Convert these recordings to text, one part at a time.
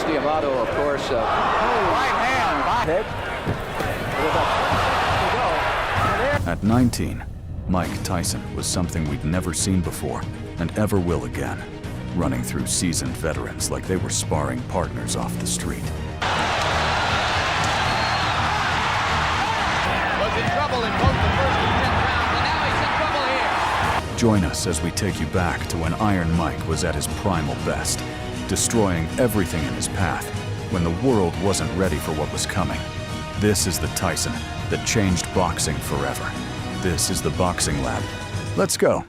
D'Amato, of course. Right hand. At 19, Mike Tyson was something we'd never seen before and ever will again, running through seasoned veterans like they were sparring partners off the street. Was in trouble in both the first and 10th rounds, and now he's in trouble here. Join us as we take you back to when Iron Mike was at his primal best, destroying everything in his path when the world wasn't ready for what was coming. This is the Tyson that changed boxing forever. This is the Boxing Lab. Let's go.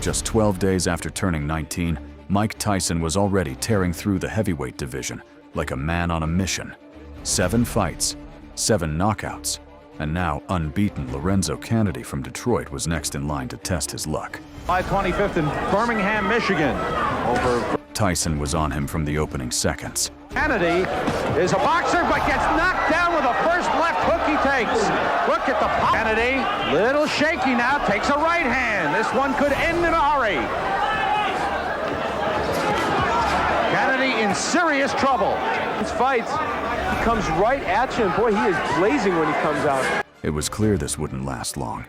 Just 12 days after turning 19, Mike Tyson was already tearing through the heavyweight division like a man on a mission. 7 fights, 7 knockouts, and now unbeaten Lorenzo Kennedy from Detroit was next in line to test his luck. July 25th in Birmingham, Michigan. Tyson was on him from the opening seconds. Kennedy is a boxer, but gets knocked down with the first left hook he takes. Look at the pop. Kennedy, little shaky now, takes a right hand. This one could end in a hurry. Kennedy in serious trouble. These fights, he comes right at you, and boy, he is blazing when he comes out. It was clear this wouldn't last long.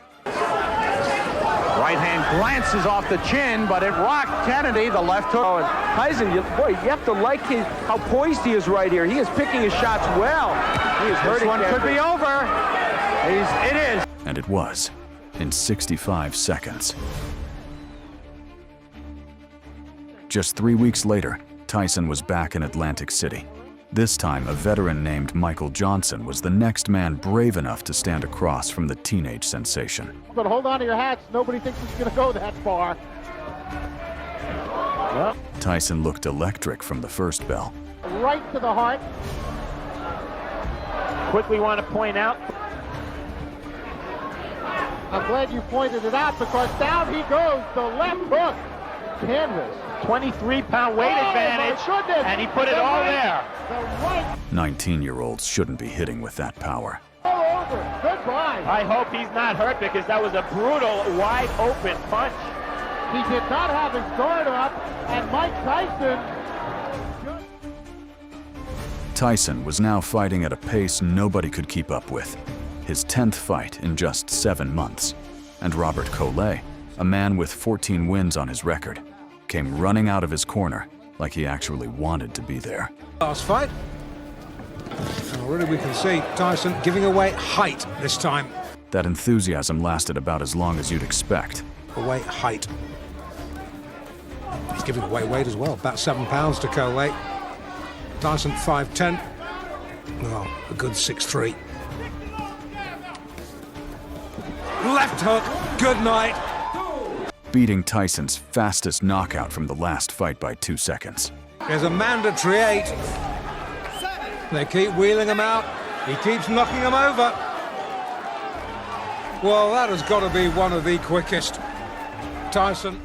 Right hand glances off the chin, but it rocked Kennedy, the left hook. Oh, and Tyson, you have to like how poised he is right here. He is picking his shots well. He is hurting. This one could be over. It is. And it was, in 65 seconds. Just 3 weeks later, Tyson was back in Atlantic City. This time, a veteran named Michael Johnson was the next man brave enough to stand across from the teenage sensation. But hold on to your hats. Nobody thinks it's going to go that far. Yep. Tyson looked electric from the first bell. Right to the heart. Quickly want to point out. I'm glad you pointed it out because down he goes, the left hook. Canvas. 23-pound weight advantage, and he put it all there. The right. 19-year-olds shouldn't be hitting with that power. All over. Goodbye. I hope he's not hurt because that was a brutal, wide-open punch. He did not have his guard up, and Mike Tyson was now fighting at a pace nobody could keep up with. His 10th fight in just 7 months. And Robert Collet, a man with 14 wins on his record, came running out of his corner like he actually wanted to be there. Last fight. And already we can see Tyson giving away height this time. That enthusiasm lasted about as long as you'd expect. Away height. He's giving away weight as well, about 7 pounds to Collet. Tyson 5'10". Oh, a good 6'3". Left hook, good night. Beating Tyson's fastest knockout from the last fight by 2 seconds. There's a mandatory 8. They keep wheeling him out. He keeps knocking him over. Well, that has got to be one of the quickest. Tyson.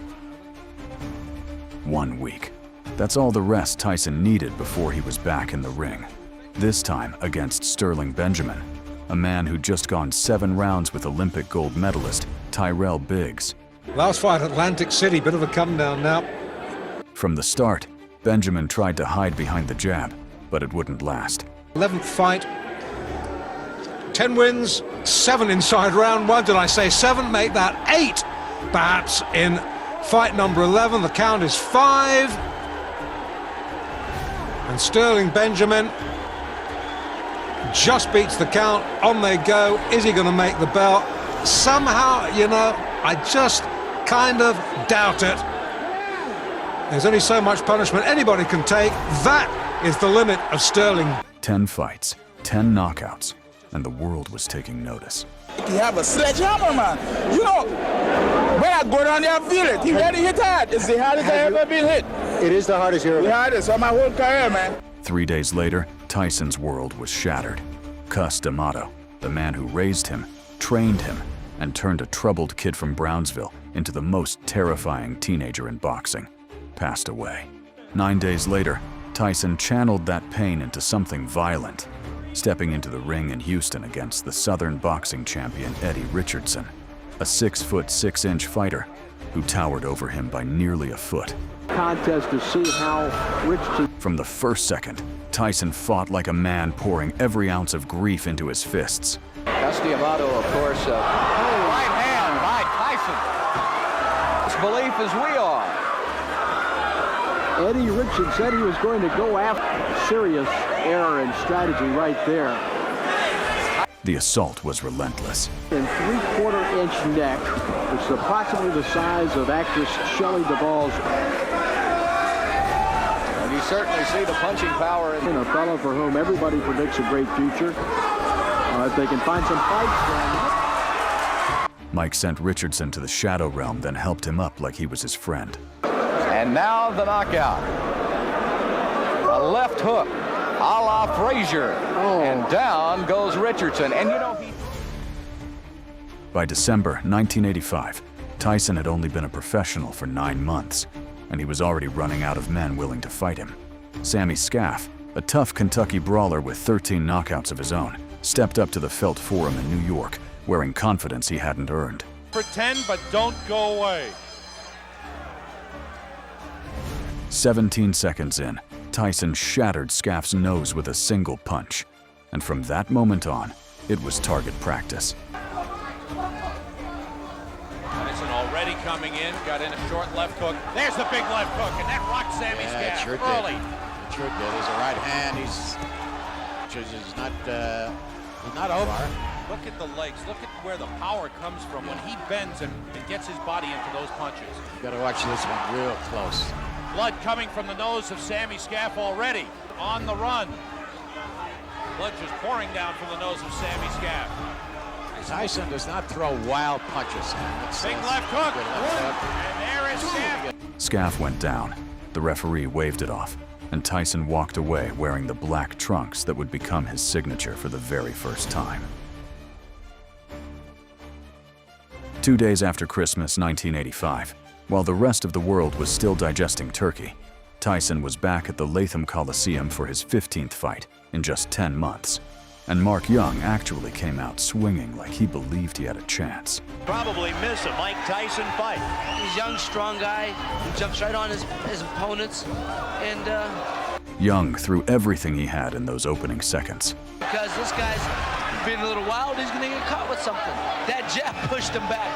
1 week. That's all the rest Tyson needed before he was back in the ring. This time against Sterling Benjamin, a man who'd just gone 7 rounds with Olympic gold medalist Tyrell Biggs. Last fight, Atlantic City, bit of a come down now. From the start, Benjamin tried to hide behind the jab, but it wouldn't last. 11th fight, 10 wins, 7 inside round 1. Did I say 7? Make that 8, perhaps, in fight number 11. The count is 5. And Sterling Benjamin just beats the count. On they go. Is he going to make the belt? Somehow, you know, I just kind of doubt it. There's only so much punishment anybody can take. That is the limit of Sterling. 10 fights, 10 knockouts, and the world was taking notice. He have a sledgehammer, man. You know, when I go down there, I feel it. He really hit hard. It's the hardest I ever been hit. It is the hardest here. The hardest of my whole career, man. 3 days later, Tyson's world was shattered. Cus D'Amato, the man who raised him, trained him, and turned a troubled kid from Brownsville into the most terrifying teenager in boxing, passed away. 9 days later, Tyson channeled that pain into something violent, stepping into the ring in Houston against the Southern boxing champion Eddie Richardson, a 6'6" fighter who towered over him by nearly a foot. Contest to see how Richardson. From the first second, Tyson fought like a man, pouring every ounce of grief into his fists. Castiamato, of course, right hand by Tyson. As belief as we are. Eddie Richardson said he was going to go after. Serious error in strategy right there. The assault was relentless. And 3/4 inch neck, which is approximately the size of actress Shelley Duvall's. And you certainly see the punching power in A fellow for whom everybody predicts a great future. If they can find some fights then. Mike sent Richardson to the shadow realm, then helped him up like he was his friend. And now the knockout. A left hook, a la Frazier. And down goes Richardson. And you know, By December 1985, Tyson had only been a professional for 9 months, and he was already running out of men willing to fight him. Sammy Scaff, a tough Kentucky brawler with 13 knockouts of his own, stepped up to the Felt Forum in New York, wearing confidence he hadn't earned. Pretend, but don't go away. 17 seconds in, Tyson shattered Scaff's nose with a single punch. And from that moment on, it was target practice. Tyson already coming in, got in a short left hook. There's the big left hook, and that rocked Sammy Scaff sure early. It sure did. He's a right hand. He's not over. Look at the legs. Look at where the power comes from when he bends and gets his body into those punches. You got to watch this one real close. Blood coming from the nose of Sammy Scaff already. On the run. Blood just pouring down from the nose of Sammy Scaff. Tyson does not throw wild punches. Big left hook. And there is Scaff. Scaff went down. The referee waved it off, and Tyson walked away wearing the black trunks that would become his signature for the very first time. 2 days after Christmas 1985, while the rest of the world was still digesting turkey, Tyson was back at the Latham Coliseum for his 15th fight in just 10 months. And Mark Young actually came out swinging like he believed he had a chance. Probably miss a Mike Tyson fight. He's a young, strong guy who jumps right on his opponents. And Young threw everything he had in those opening seconds. because this guy's being a little wild, he's going to get caught with something. That jab pushed him back.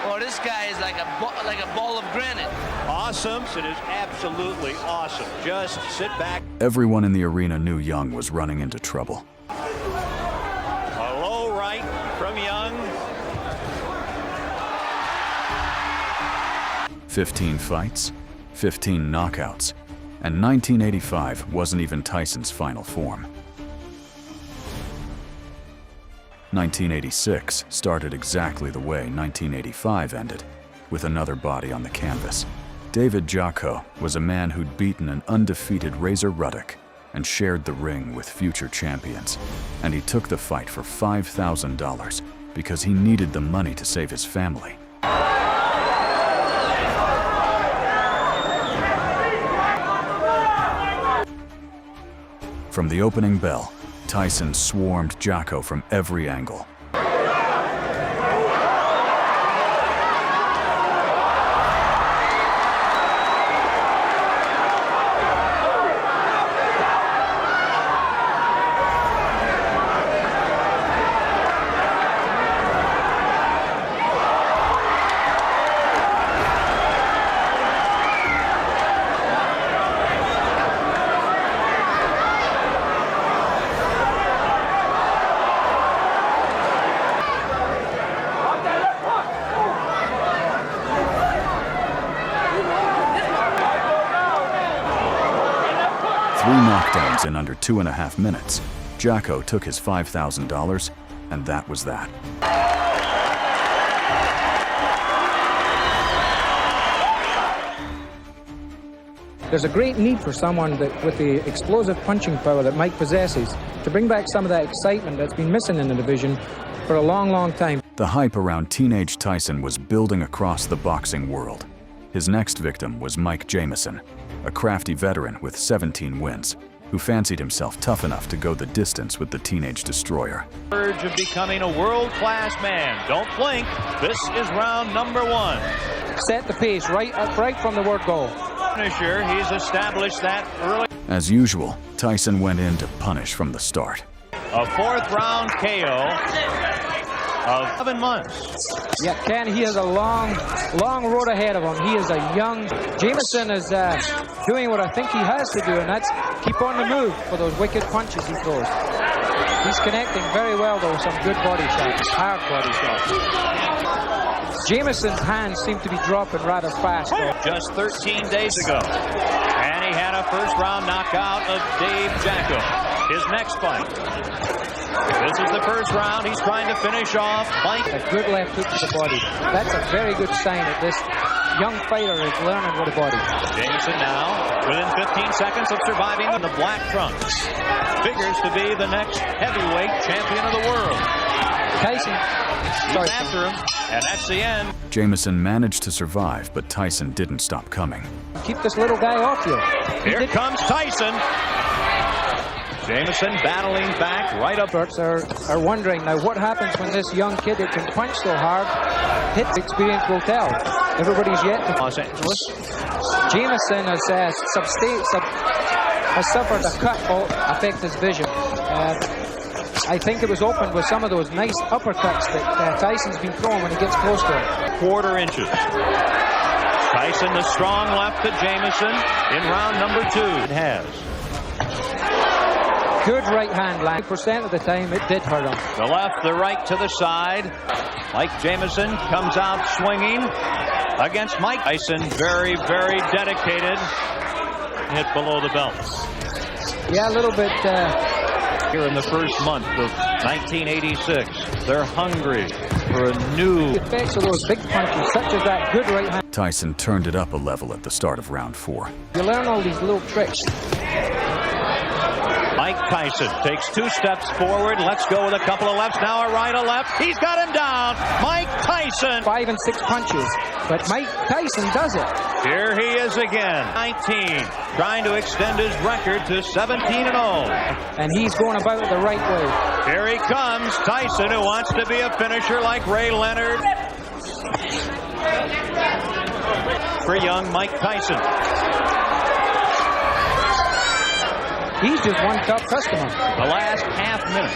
Oh, this guy is like a ball of granite. Awesome. It is absolutely awesome. Just sit back. Everyone in the arena knew Young was running into trouble. A low right from Young. 15 fights, 15 knockouts, and 1985 wasn't even Tyson's final form. 1986 started exactly the way 1985 ended, with another body on the canvas. David Jocko was a man who'd beaten an undefeated Razor Ruddock and shared the ring with future champions. And he took the fight for $5,000 because he needed the money to save his family. From the opening bell, Tyson swarmed Jocko from every angle. Three knockdowns in under 2.5 minutes, Jocko took his $5,000, and that was that. There's a great need for someone that, with the explosive punching power that Mike possesses, to bring back some of that excitement that's been missing in the division for a long, long time. The hype around teenage Tyson was building across the boxing world. His next victim was Mike Jamison, a crafty veteran with 17 wins, who who fancied himself tough enough to go the distance with the teenage destroyer. Urge of becoming a world-class man. Don't blink. This is round number 1. Set the pace right from the word go. Finisher, he's established that early. As usual, Tyson went in to punish from the start. A 4th round KO of 7 months. Yeah, Ken, he has a long road ahead of him. He is a young... Jameson is doing what I think he has to do, and that's keep on the move for those wicked punches he throws. He's connecting very well, though, some good body shots, hard body shots. Jameson's hands seem to be dropping rather fast, though. Just 13 days ago. And he had a first-round knockout of Dave Jacko. His next fight. This is the first round. He's trying to finish off Mike. A good left hook to the body. That's a very good sign that this young fighter is learning with the body. Jameson now, within 15 seconds of surviving in the black trunks. Figures to be the next heavyweight champion of the world. Tyson. He's after him, and that's the end. Jameson managed to survive, but Tyson didn't stop coming. Keep this little guy off you. Here comes Tyson. Jameson battling back right up. Are wondering now what happens when this young kid that can punch so hard hits. Experience will tell. Everybody's yet to Los Angeles. Jameson has suffered a cut will affect his vision. I think it was opened with some of those nice uppercuts that Tyson's been throwing when he gets close to him. 1/4 inches. Tyson the strong left to Jameson in round number 2. It has. Good right hand line. 90% of the time it did hurt him. The left, the right to the side. Mike Jameson comes out swinging against Mike Tyson. Very, very dedicated. Hit below the belt. Yeah, a little bit. Here in the first month of 1986. They're hungry for a new... The effects of those big punches, such as that good right hand. Tyson turned it up a level at the start of round 4. You learn all these little tricks. Mike Tyson takes 2 steps forward. Let's go with a couple of lefts. Now a right, a left. He's got him down. Mike Tyson. 5 and 6 punches. But Mike Tyson does it. Here he is again. 19. Trying to extend his record to 17-0. And he's going about it the right way. Here he comes. Tyson, who wants to be a finisher like Ray Leonard. For young Mike Tyson. He's just one tough customer. The last half minute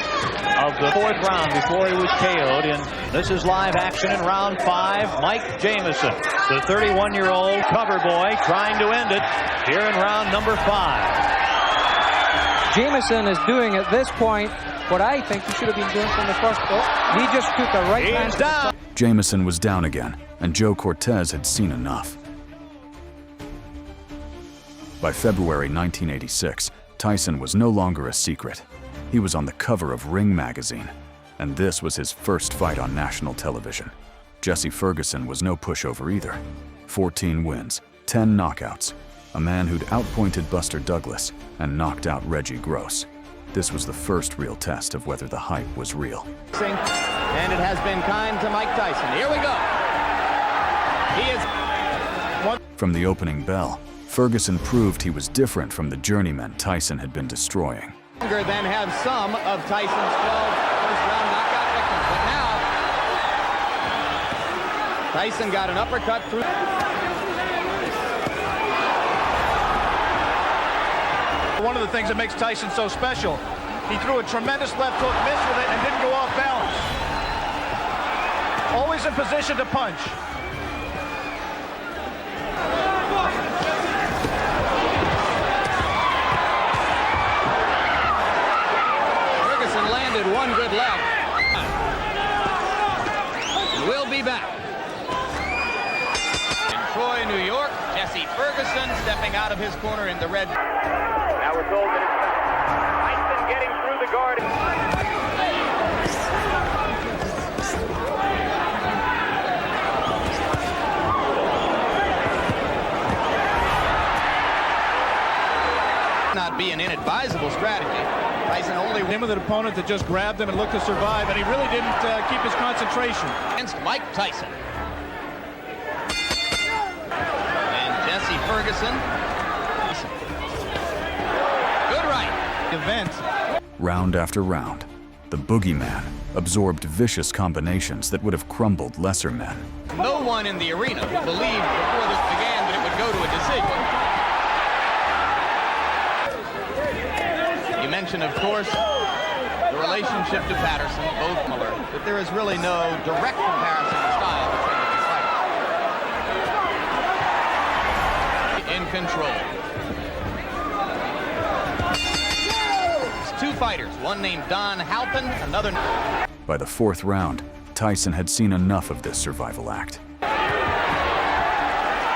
of the 4th round before he was KO'd. And this is live action in round 5. Mike Jameson, the 31-year-old cover boy, trying to end it here in round number 5. Jameson is doing at this point what I think he should have been doing from the first. He just took a right hand. He's down. Jameson was down again, and Joe Cortez had seen enough. By February 1986, Tyson was no longer a secret. He was on the cover of Ring magazine, and this was his first fight on national television. Jesse Ferguson was no pushover either. 14 wins, 10 knockouts, a man who'd outpointed Buster Douglas and knocked out Reggie Gross. This was the first real test of whether the hype was real. And it has been kind to Mike Tyson. Here we go. He is... From the opening bell, Ferguson proved he was different from the journeymen Tyson had been destroying. Longer than have some of Tyson's 12 first-round knockout victims. But now, Tyson got an uppercut through... One of the things that makes Tyson so special, he threw a tremendous left hook, missed with it, and didn't go off balance. Always in position to punch. One good left. We'll be back. In Troy, New York, Jesse Ferguson stepping out of his corner in the red. Now we're told that it's Tyson getting through the guard. Not be an inadvisable strategy. Tyson only Him with an opponent that just grabbed him and looked to survive, and he really didn't keep his concentration. Against Mike Tyson. And Jesse Ferguson. Good right. event. Round after round, the boogeyman absorbed vicious combinations that would have crumbled lesser men. No one in the arena believed before this began that it would go to a decision. You mentioned, of course, the relationship to Patterson, both Miller, but there is really no direct comparison in style between the two fighters. In control. Two fighters, one named Don Halpin, another... By the fourth round, Tyson had seen enough of this survival act.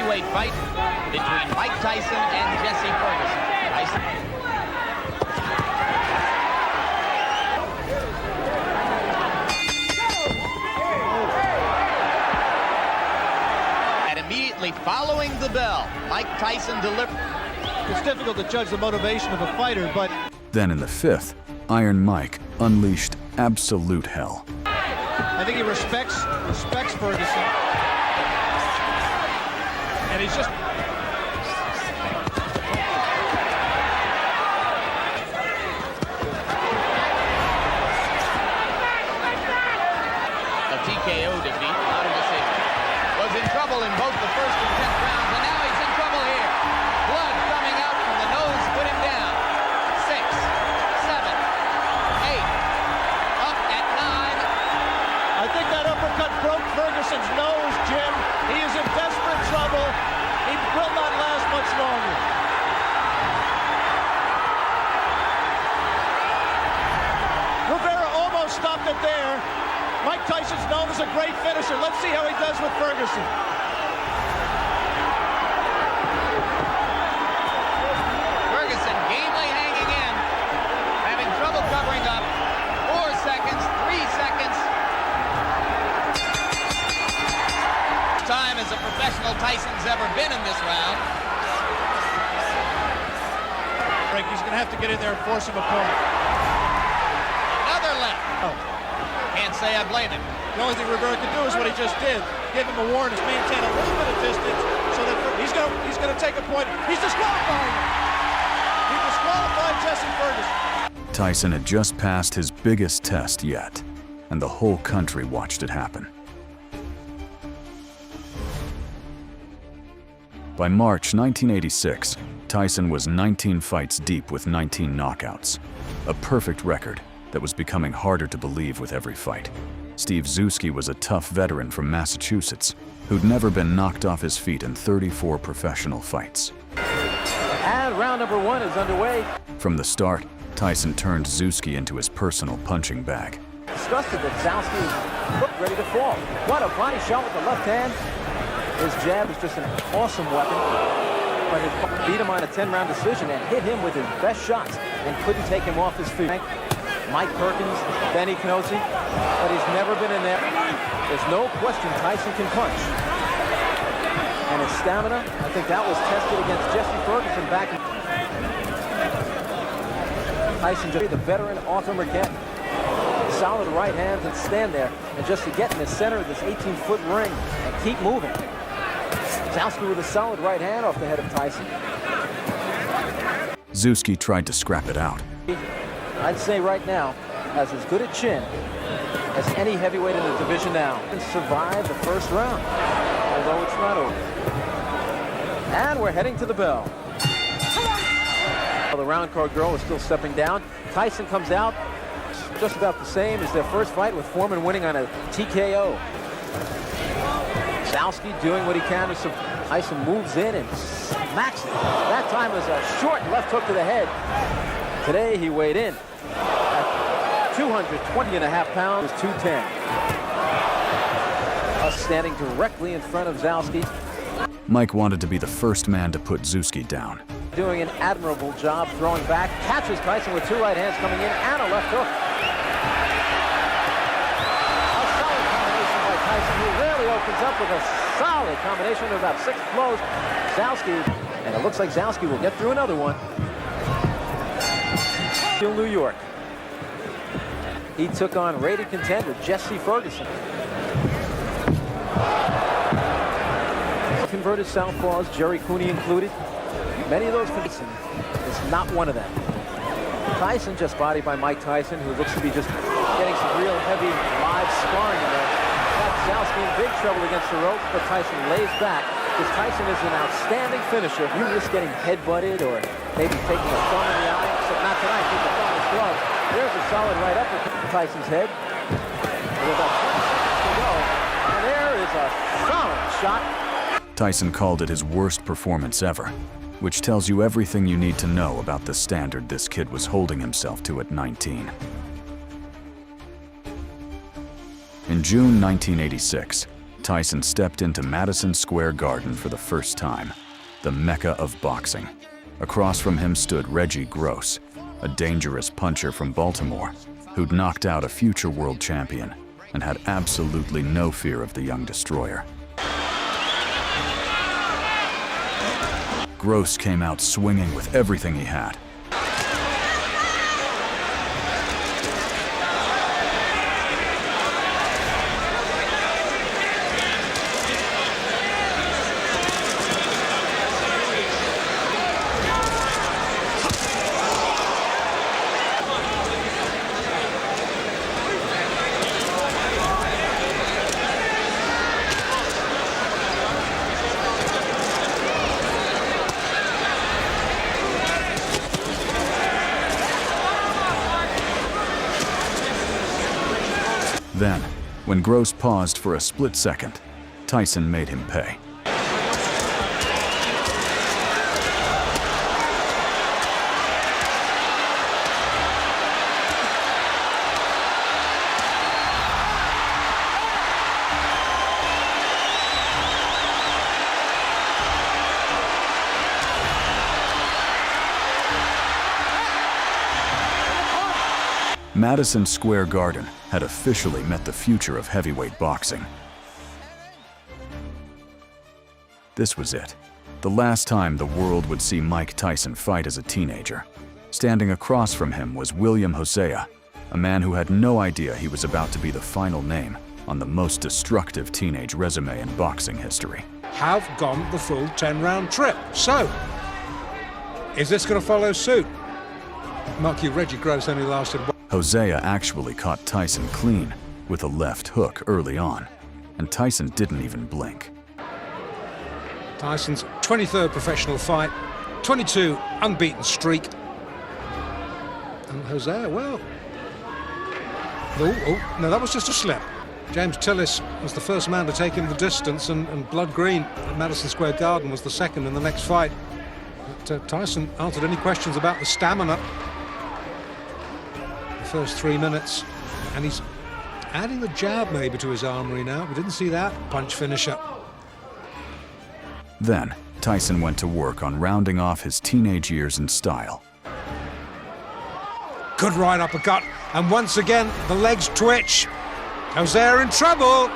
Heavyweight fight between Mike Tyson and Jesse Ferguson. Tyson. And immediately following the bell, Mike Tyson delivered. It's difficult to judge the motivation of a fighter, but... Then in the fifth, Iron Mike unleashed absolute hell. I think he respects Ferguson. And he's just... A TKO defeat, not a decision. Was in trouble in both the first and 10th rounds, and now he's in trouble here. Blood coming out from the nose, put him down. 6, 7, 8, up at 9. I think that uppercut broke Ferguson's nose, Jim. He is in desperate trouble. He will not last much longer. Rivera almost stopped it there. Mike Tyson's known as a great finisher. Let's see how he does with Ferguson. Ferguson gamely hanging in, having trouble covering up. 4 seconds, 3 seconds. Time as a professional Tyson's ever been in this round. He's going to have to get in there and force him apart. Another left. Oh. Can't say I blame him. The only thing Rivera could do is what he just did. Give him a warning, maintain a little bit of distance so that he's going to take a point. He's disqualifying him. He disqualified Jesse Ferguson. Tyson had just passed his biggest test yet, and the whole country watched it happen. By March 1986, Tyson was 19 fights deep with 19 knockouts, a perfect record that was becoming harder to believe with every fight. Steve Zuski was a tough veteran from Massachusetts who'd never been knocked off his feet in 34 professional fights. And round number 1 is underway. From the start, Tyson turned Zuski into his personal punching bag. Disgusted that Zalski looked ready to fall. What a body shot with the left hand. His jab is just an awesome weapon, but he beat him on a 10-round decision and hit him with his best shots and couldn't take him off his feet. Mike Perkins, Benny Canosi, but he's never been in there. There's no question Tyson can punch. And his stamina, I think that was tested against Jesse Ferguson back in... Tyson, the veteran Arthur Marquette, solid right hands and stand there, and just to get in the center of this 18-foot ring and keep moving. Zalski with a solid right hand off the head of Tyson. Zuski tried to scrap it out. I'd say right now, has as good a chin as any heavyweight in the division now. And survive the first round, although it's not over. And we're heading to the bell. The round card girl is still stepping down. Tyson comes out just about the same as their first fight, with Foreman winning on a TKO. Zalski doing what he can as Tyson moves in and smacks it. That time was a short left hook to the head. Today he weighed in at 220.5 pounds, 210. Standing directly in front of Zalski. Mike wanted to be the first man to put Zuski down. Doing an admirable job throwing back, catches Tyson with 2 right hands coming in and a left hook. A solid combination by Tyson, who rarely opens up with a solid combination of about 6 blows. Zalski, and it looks like Zalski will get through another one. Still New York. He took on rated contender Jesse Ferguson. Converted southpaws, Jerry Cooney included. Many of those Ferguson is not one of them. Tyson just bodied by Mike Tyson, who looks to be just getting some real heavy live sparring in there. Got Zalski in big trouble against the rope, but Tyson lays back because Tyson is an outstanding finisher. You risk getting head-butted or maybe taking a thumb in the eye, except not tonight, take the thumb in his glove. There's a solid right up at Tyson's head. With about 20 seconds to go, and there is a solid shot. Tyson called it his worst performance ever, which tells you everything you need to know about the standard this kid was holding himself to at 19. In June 1986, Tyson stepped into Madison Square Garden for the first time, the mecca of boxing. Across from him stood Reggie Gross, a dangerous puncher from Baltimore who'd knocked out a future world champion and had absolutely no fear of the young destroyer. Gross came out swinging with everything he had. Then, when Gross paused for a split second, Tyson made him pay. Madison Square Garden had officially met the future of heavyweight boxing. This was it. The last time the world would see Mike Tyson fight as a teenager. Standing across from him was William Hosea, a man who had no idea he was about to be the final name on the most destructive teenage resume in boxing history. Have gone the full 10-round trip. So, is this going to follow suit? Mark you, Reggie Gross only lasted one. Hosea actually caught Tyson clean with a left hook early on, and Tyson didn't even blink. Tyson's 23rd professional fight, 22 unbeaten streak. And Hosea, well... Oh, no, that was just a slip. James Tillis was the first man to take him the distance, and Blood Green at Madison Square Garden was the second in the next fight. But Tyson answered any questions about the stamina. First 3 minutes, and he's adding the jab maybe to his armory now. We didn't see that punch finisher. Then Tyson went to work on rounding off his teenage years in style. Good right uppercut, and once again the legs twitch. Hosea in trouble,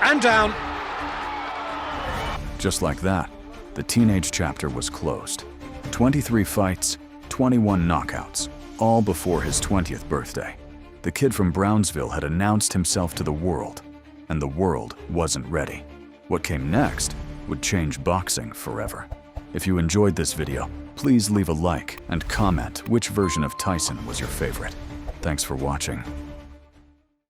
and down. Just like that, the teenage chapter was closed. 23 fights, 21 knockouts. All before his 20th birthday. The kid from Brownsville had announced himself to the world, and the world wasn't ready. What came next would change boxing forever. If you enjoyed this video, please leave a like and comment which version of Tyson was your favorite. Thanks for watching.